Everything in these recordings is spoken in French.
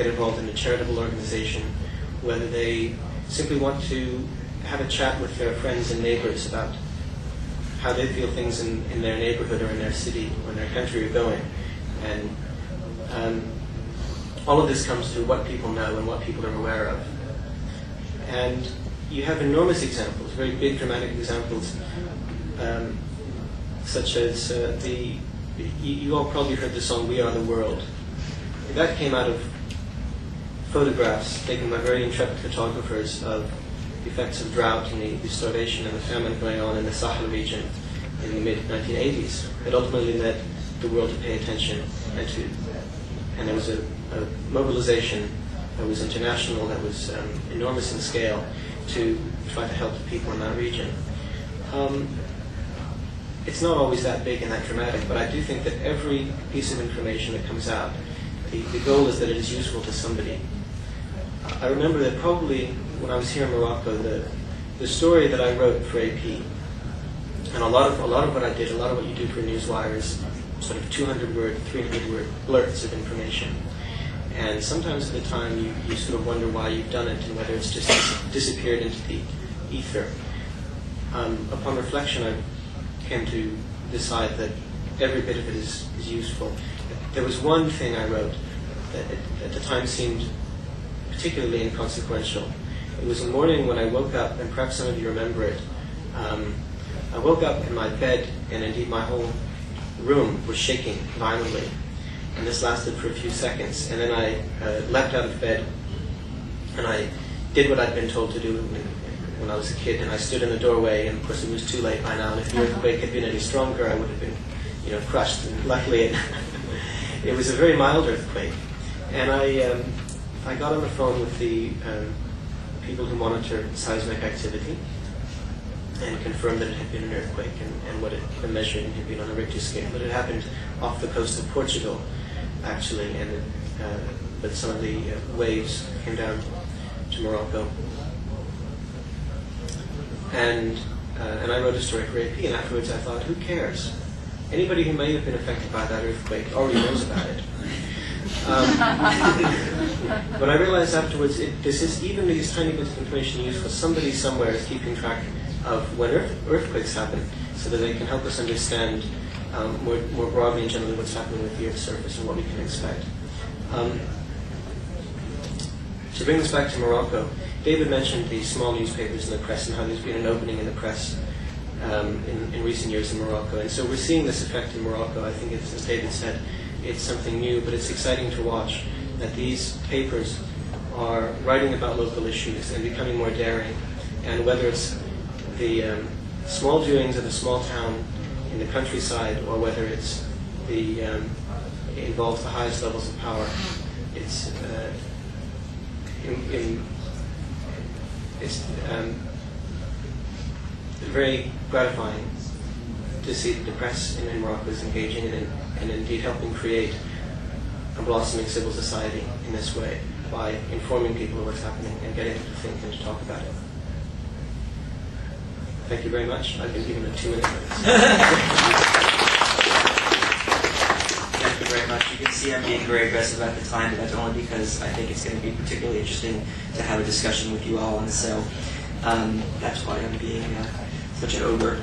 get involved in a charitable organization, whether they simply want to have a chat with their friends and neighbors about how they feel things in their neighborhood or in their city or in their country are going. And all of this comes through what people know and what people are aware of. And you have enormous examples, very big dramatic examples, such as you all probably heard the song "We Are the World." That came out of photographs taken by very intrepid photographers of the effects of drought and the starvation and the famine going on in the Sahel region in the mid-1980s. It ultimately led the world to pay attention, and there was a mobilization that was international, that was enormous in scale, to try to help the people in that region. It's not always that big and that dramatic, but I do think that every piece of information that comes out, the goal is that it is useful to somebody. I remember that probably when I was here in Morocco, the story that I wrote for AP, and a lot of what I did, a lot of what you do for Newswire is sort of 200-word, 300-word blurts of information. And sometimes at the time you sort of wonder why you've done it and whether it's just disappeared into the ether. Upon reflection, I came to decide that every bit of it is useful. There was one thing I wrote that at the time seemed particularly inconsequential. It was a morning when I woke up, and perhaps some of you remember it. I woke up in my bed, and indeed my whole room was shaking violently. And this lasted for a few seconds. And then I leapt out of bed, and I did what I'd been told to do when I was a kid. And I stood in the doorway, and of course it was too late by now. And if the earthquake had been any stronger, I would have been, crushed. And luckily, it was a very mild earthquake. And I got on the phone with the people who monitor seismic activity and confirmed that it had been an earthquake and what the measuring had been on a Richter scale. But it happened off the coast of Portugal, actually, but some of the waves came down to Morocco. And I wrote a story for AP, and afterwards I thought, who cares? Anybody who may have been affected by that earthquake already knows about it. But I realized afterwards, even these tiny bits of information useful. Somebody somewhere is keeping track of when earthquakes happen, so that they can help us understand more broadly and generally what's happening with the Earth's surface and what we can expect. To bring this back to Morocco, David mentioned the small newspapers in the press and how there's been an opening in the press in recent years in Morocco. And so we're seeing this effect in Morocco. I think, as David said, it's something new, but it's exciting to watch that these papers are writing about local issues and becoming more daring. And whether it's the small doings of a small town in the countryside, or whether it's it involves the highest levels of power, it's very gratifying to see that the press in Morocco is engaging and indeed helping create a blossoming civil society in this way by informing people of what's happening and getting them to think and to talk about it. Thank you very much. I've been given a 2-minute notice. Thank you very much. You can see I'm being very aggressive at the time, but that's only because I think it's going to be particularly interesting to have a discussion with you all, and so that's why I'm being such an ogre.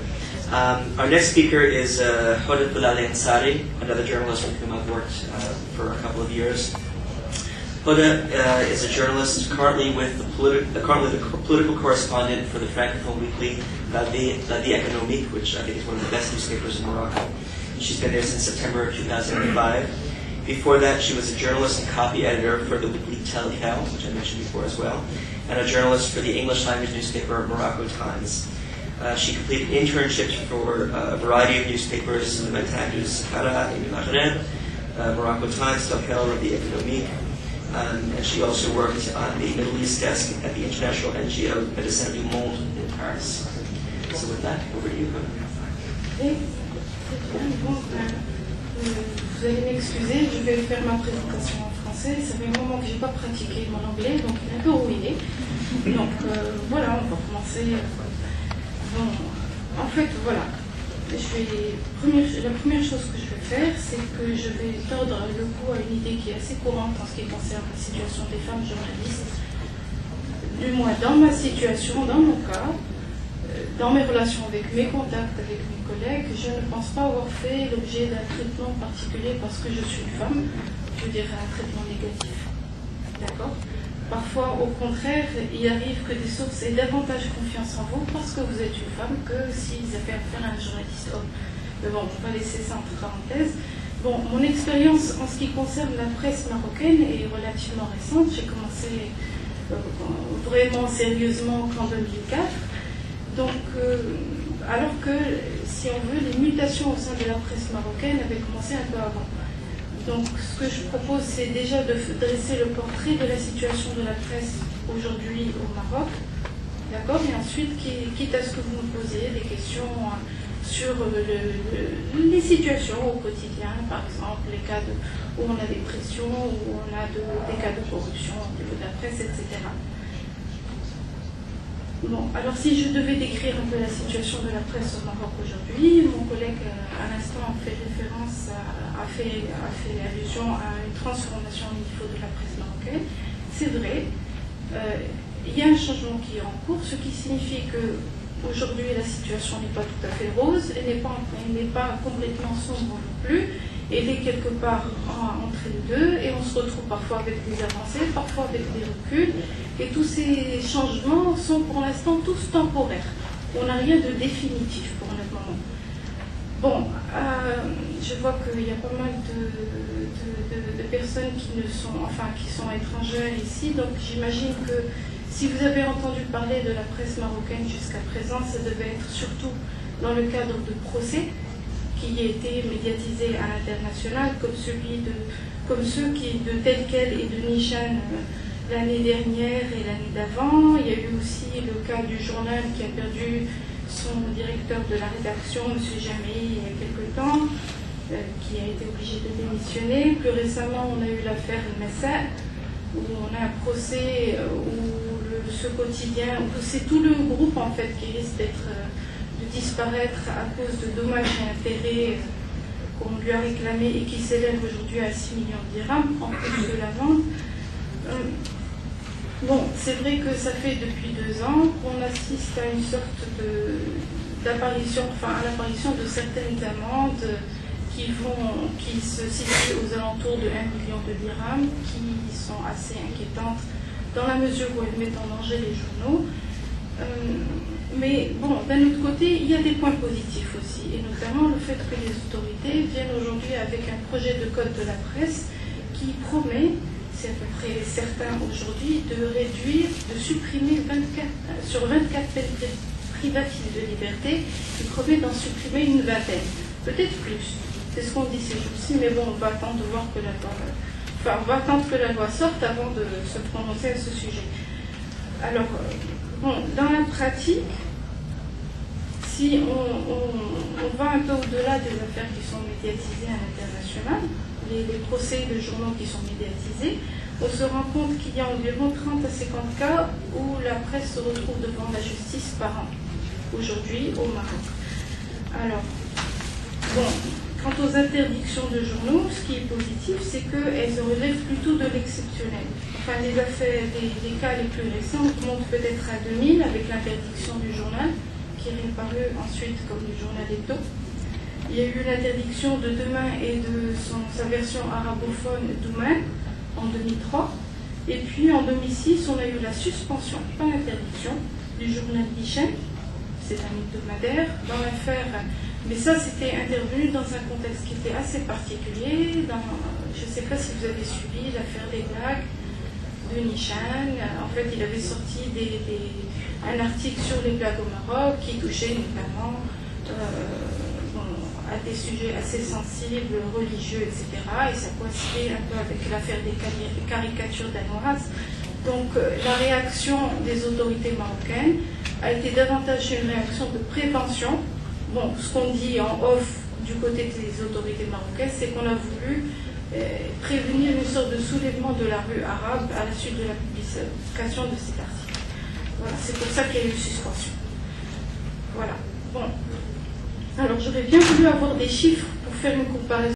Our next speaker is Houda Ansary, another journalist with whom I've worked for a couple of years. Houda is a journalist currently with the political correspondent for the Francophone weekly La Vie Économique, which I think is one of the best newspapers in Morocco. And she's been there since September of 2005. Before that, she was a journalist and copy editor for the weekly Tel Kel, which I mentioned before as well, and a journalist for the English language newspaper Morocco Times. She completed internships for a variety of newspapers, Le Matin du Sahara in Maghreb, Morocco Times, Tel Kel, La Vie Économique, and she also worked on the Middle East desk at the international NGO Médecins du Monde in Paris. So with that, over to you. Vous allez m'excuser, je vais faire ma présentation en français. Ça fait un moment que je n'ai pas pratiqué mon anglais, donc il est un peu ruiné. Donc voilà, on va commencer. Bon, en fait, voilà. la première chose que je vais faire, c'est que je vais tordre le cou à une idée qui est assez courante en ce qui concerne la situation des femmes journalistes. Du moins, dans ma situation, dans mon cas, dans mes relations avec mes contacts, avec mes collègues, je ne pense pas avoir fait l'objet d'un traitement particulier parce que je suis une femme, je dirais un traitement négatif. D'accord ? Parfois, au contraire, il arrive que des sources aient davantage confiance en vous parce que vous êtes une femme que s'ils avaient affaire à un journaliste homme. Mais bon, on va laisser ça entre parenthèses. Bon, mon expérience en ce qui concerne la presse marocaine est relativement récente. J'ai commencé vraiment sérieusement qu'en 2004. Donc, alors que, si on veut, les mutations au sein de la presse marocaine avaient commencé un peu avant. Donc, ce que je propose, c'est déjà de dresser le portrait de la situation de la presse aujourd'hui au Maroc, d'accord ? Et ensuite, quitte à ce que vous me posiez des questions sur les situations au quotidien, par exemple, les cas où on a des pressions, où on a des cas de corruption au niveau de la presse, etc. Bon, alors si je devais décrire un peu la situation de la presse au Maroc aujourd'hui, mon collègue à l'instant a fait référence, a fait allusion à une transformation au niveau de la presse marocaine. C'est vrai, il y a un changement qui est en cours, ce qui signifie que aujourd'hui la situation n'est pas tout à fait rose, elle n'est pas complètement sombre non plus, elle est quelque part entre les deux, et on se retrouve parfois avec des avancées, parfois avec des reculs. Et tous ces changements sont pour l'instant tous temporaires. On n'a rien de définitif pour le moment. Bon, je vois qu'il y a pas mal de personnes qui sont étrangères ici, donc j'imagine que si vous avez entendu parler de la presse marocaine jusqu'à présent, ça devait être surtout dans le cadre de procès qui a été médiatisé à l'international, comme ceux de tel quel et de Nishan l'année dernière et l'année d'avant. Il y a eu aussi le cas du journal qui a perdu son directeur de la rédaction, M. Jamei, il y a quelque temps, qui a été obligé de démissionner. Plus récemment, on a eu l'affaire Messa, où on a un procès où ce quotidien, c'est tout le groupe en fait qui risque de disparaître à cause de dommages et intérêts qu'on lui a réclamés et qui s'élèvent aujourd'hui à 6 millions de dirhams, en plus de la vente. Bon, c'est vrai que ça fait depuis 2 ans qu'on assiste à une sorte à l'apparition de certaines amendes qui se situent aux alentours de 1 million de dirhams, qui sont assez inquiétantes dans la mesure où elles mettent en danger les journaux. Mais bon, d'un autre côté, il y a des points positifs aussi, et notamment le fait que les autorités viennent aujourd'hui avec un projet de code de la presse qui promet, c'est à peu près certain aujourd'hui, de supprimer 24 peines privatives de liberté, qui promet d'en supprimer une vingtaine, peut-être plus. C'est ce qu'on dit ces jours-ci, mais bon, on va attendre de voir que la loi sorte avant de se prononcer à ce sujet. Alors, bon, dans la pratique, si on va un peu au-delà des affaires qui sont médiatisées à l'international, les procès de journaux qui sont médiatisés, on se rend compte qu'il y a environ 30 à 50 cas où la presse se retrouve devant la justice par an, aujourd'hui au Maroc. Alors, bon, quant aux interdictions de journaux, ce qui est positif, c'est qu'elles relèvent plutôt de l'exceptionnel. Enfin, les cas les plus récents montent peut-être à 2000 avec l'interdiction du journal, qui est réapparu ensuite comme le journal Hebdo. Il y a eu l'interdiction de Demain et de sa version arabophone Demain en 2003. Et puis en 2006, on a eu la suspension, pas l'interdiction, du journal Nishan, c'est un hebdomadaire, dans l'affaire. Mais ça, c'était intervenu dans un contexte qui était assez particulier. Je ne sais pas si vous avez suivi l'affaire des blagues de Nishan. En fait, il avait sorti un article sur les blagues au Maroc qui touchait notamment à des sujets assez sensibles, religieux, etc. Et ça coïncidait un peu avec l'affaire des caricatures danoises. Donc la réaction des autorités marocaines a été davantage une réaction de prévention. Bon, ce qu'on dit en off du côté des autorités marocaines, c'est qu'on a voulu prévenir une sorte de soulèvement de la rue arabe à la suite de la publication de cet article. Voilà, c'est pour ça qu'il y a eu suspension. Voilà. Bon. Alors j'aurais bien voulu avoir des chiffres pour faire une comparaison